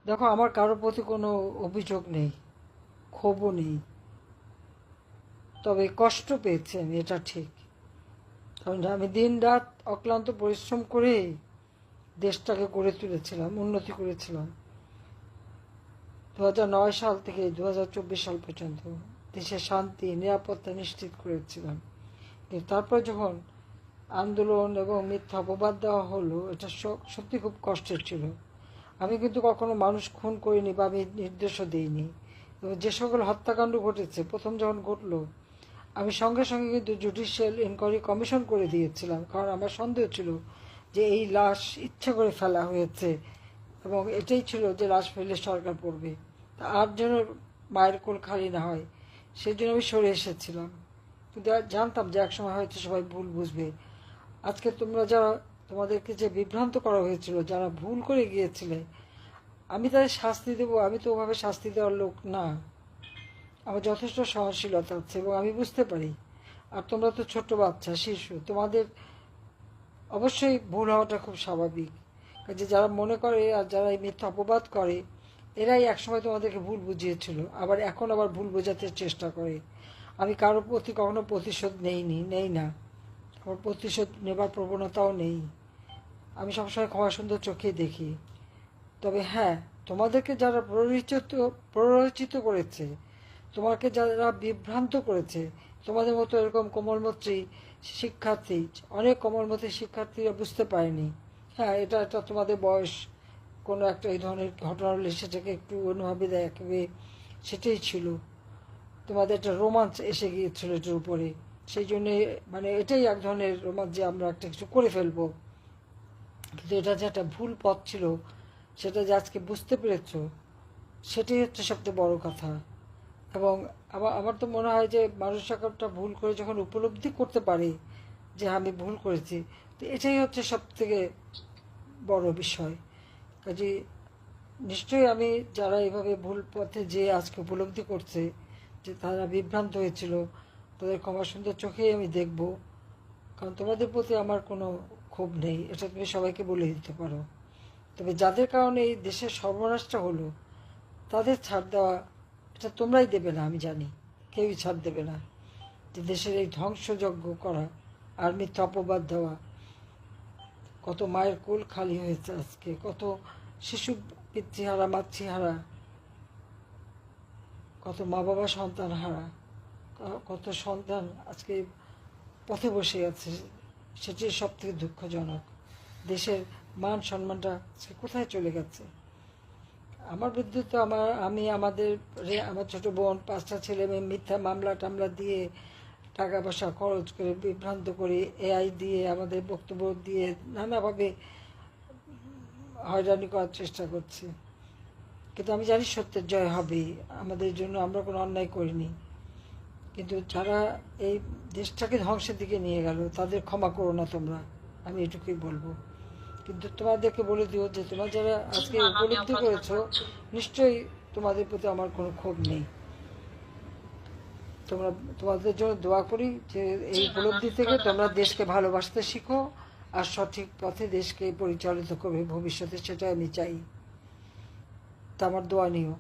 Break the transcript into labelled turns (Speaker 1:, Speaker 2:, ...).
Speaker 1: দেখো, আমার কারোর প্রতি কোনো অভিযোগ নেই, ক্ষোভও নেই, তবে কষ্ট পেয়েছি আমি, এটা ঠিক। কারণ আমি দিন রাত অক্লান্ত পরিশ্রম করে দেশটাকে গড়ে তুলেছিলাম, উন্নতি করেছিলাম। 2009 সাল থেকে 2024 সাল পর্যন্ত দেশের শান্তি নিরাপত্তা নিশ্চিত করেছিলাম। কিন্তু তারপর যখন আন্দোলন এবং মিথ্যা অপবাদ দেওয়া হলো, এটা সত্যি খুব কষ্টের ছিল। আমি কিন্তু কখনো মানুষ খুন করিনি বা আমি নির্দেশও দিইনি। এবং যে সকল হত্যাকাণ্ড ঘটেছে, প্রথম যখন ঘটলো, আমি সঙ্গে সঙ্গে কিন্তু জুডিশিয়াল ইনকোয়ারি কমিশন করে দিয়েছিলাম। কারণ আমার সন্দেহ ছিল যে এই লাশ ইচ্ছা করে ফেলা হয়েছে, এবং এটাই ছিল যে লাশ ফেললে সরকার পড়বে, আর যেন মায়ের কোল খালি না হয়, সেই জন্য আমি সরে এসেছিলাম। কিন্তু জানতাম যে একসময় হয়তো সবাই ভুল বুঝবে। আজকে তোমরা যারা, তোমাদেরকে যে বিভ্রান্ত করা হয়েছিল, যারা ভুল করে গিয়েছিলে, আমি তাদের শাস্তি দেবো, আমি তো ওভাবে শাস্তি দেওয়ার লোক না। আমার যথেষ্ট সহনশীলতা আছে এবং আমি বুঝতে পারি। আর তোমরা তো ছোট বাচ্চা, শিশু, তোমাদের অবশ্যই ভুল হওয়াটা খুব স্বাভাবিক। কাজে যারা মনে করে আর যারা এই মিথ্যা অপবাদ করে, এরাই একসময় তোমাদেরকে ভুল বুঝিয়েছিল, এখন আবার ভুল বোঝাতে চেষ্টা করে। আমি কারোর প্রতি কখনো প্রতিশোধ নেই না, আমার প্রতিশোধ নেবার প্রবণতাও নেই। আমি সবসময় ক্ষমা সুন্দর চোখেই দেখি। তবে হ্যাঁ, তোমাদেরকে যারা প্ররোচিত করেছে, তোমাকে যারা বিভ্রান্ত করেছে, তোমাদের মতো এরকম কোমলমতি শিক্ষার্থী, অনেক কোমলমতি শিক্ষার্থীরা বুঝতে পারেনি। হ্যাঁ, এটা তোমাদের বয়স, কোনো একটা এই ধরনের ঘটনা হলে সেটাকে একটু অন্যভাবে দেখবে, সেটাই ছিল। তোমাদের একটা রোমাঞ্চ এসে গিয়েছিল এটার উপরে, সেই জন্যে এটাই এক ধরনের রোমাঞ্চ যে আমরা একটা কিছু করে ফেলবো। কিন্তু এটা যে একটা ভুল পথ ছিল, সেটা যে আজকে বুঝতে পেরেছ, সেটাই হচ্ছে সবচেয়ে বড় কথা। এবং আমার তো মনে হয় যে মানুষ একটা ভুল করে যখন উপলব্ধি করতে পারে যে আমি ভুল করেছি, তো এটাই হচ্ছে সব থেকে বড় বিষয়। কাজে নিশ্চয়ই আমি যারা এভাবে ভুল পথে যে আজকে উপলব্ধি করছে যে তারা বিভ্রান্ত হয়েছিল, তাদের ক্ষমা সুন্দর চোখেই আমি দেখব। কারণ তোমাদের প্রতি আমার কোনো ক্ষোভ নেই, এটা তুমি সবাইকে বলে দিতে পারো। তবে যাদের কারণে এই দেশের সর্বনাশটা হলো, তাদের ছাড় দেওয়া এটা তোমরাই দেবে না, আমি জানি। কেউই ছাড় দেবে না। যে দেশের এই ধ্বংসযজ্ঞ করা আর মিথ্যা অপবাদ দেওয়া, কত মায়ের কোল খালি হয়েছে আজকে, কত শিশু পিতৃহারা, মাতৃহারা, কত মা বাবা সন্তান হারা, কত সন্তান আজকে পথে বসে আছে, সেটি সব থেকে দুঃখজনক। দেশের মান সম্মানটা আজকে কোথায় চলে গেছে। আমার বিরুদ্ধে তো আমার ছোট বোন, 5টা ছেলে মেয়ে মিথ্যা মামলা টামলা দিয়ে, টাকা পয়সা খরচ করে, বিভ্রান্ত করে, এআই দিয়ে, আমাদের বক্তব্য দিয়ে নানাভাবে হয়রানি করার চেষ্টা করছে। কিন্তু আমি জানি সত্যের জয় হবে আমাদের জন্য, আমরা কোনো অন্যায় করিনি। কিন্তু যারা এই দেশটাকে ধ্বংসের দিকে নিয়ে গেল, তাদের ক্ষমা করো না তোমরা, আমি এটুকুই বলবো। কিন্তু তোমাদেরকে বলে দিও যে তোমরা যারা আজকে উপলব্ধি করেছো, নিশ্চয়ই তোমাদের প্রতি আমার কোনো ক্ষোভ নেই। তোমাদের জন্য দোয়া করি যে এই উপলব্ধি থেকে তোমরা দেশকে ভালোবাসতে শিখো আর সঠিক পথে দেশকে পরিচালিত করবে ভবিষ্যতে, সেটা আমি চাই। তা আমার দোয়া নিও।